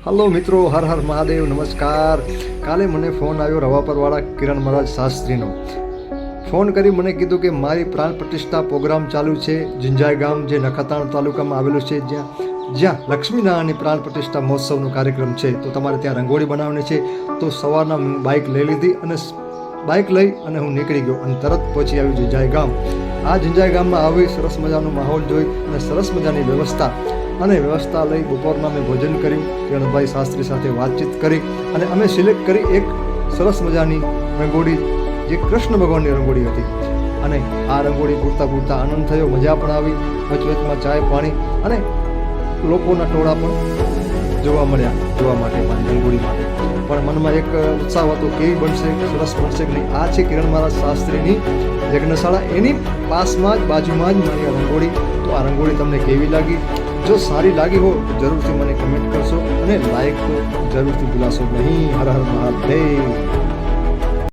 Hello મિત્રો, હર હર મહાદેવ, નમસ્કાર. કાલે મને ફોન આવ્યો રવાપરવાળા કિરણ મહારાજ શાસ્ત્રીનો. ફોન કરી મને કીધું કે મારી પ્રાણ પ્રતિષ્ઠા પ્રોગ્રામ ચાલુ છે જિંજાઈ ગામ, જે નખત્રાણા તાલુકામાં આવેલું છે, જ્યાં લક્ષ્મીનારાયણની પ્રાણ પ્રતિષ્ઠા મહોત્સવનો કાર્યક્રમ છે. તો તમારે ત્યાં રંગોળી બનાવવાની છે. તો સવારના બાઇક લઈ લીધી અને બાઇક લઈ અને હું નીકળી ગયો અને તરત પહોંચી આવ્યું જિંજાઈ ગામ. આ જિંજાઈ ગામમાં આવી સરસ મજાનો માહોલ જોઈ અને સરસ મજાની વ્યવસ્થા લઈ બપોરના મેં ભોજન કર્યું. કિરણભાઈ શાસ્ત્રી સાથે વાતચીત કરી અને અમે સિલેક્ટ કરી એક સરસ મજાની રંગોળી, જે કૃષ્ણ ભગવાનની રંગોળી હતી. અને આ રંગોળી પૂરતા આનંદ થયો, મજા પણ આવી. વચવચમાં ચાય પાણી અને લોકોના ટોળા પણ જોવા મળ્યા જોવા માટે, રંગોળી માટે. પણ મનમાં એક ઉત્સાહ હતો, કેવી બનશે, સરસ બનશે કે નહીં. આ છે કિરણ મહારાજ શાસ્ત્રીની યજ્ઞશાળા, એની પાસમાં જ બાજુમાં જ મારી રંગોળી. તો આ રંગોળી તમને કેવી લાગી? જો સારી લાગી હો તો જરૂરથી મને કમેન્ટ કરશો અને લાઈક તો જરૂરથી ભૂલાશો નહીં. હર હર મહાદેવ.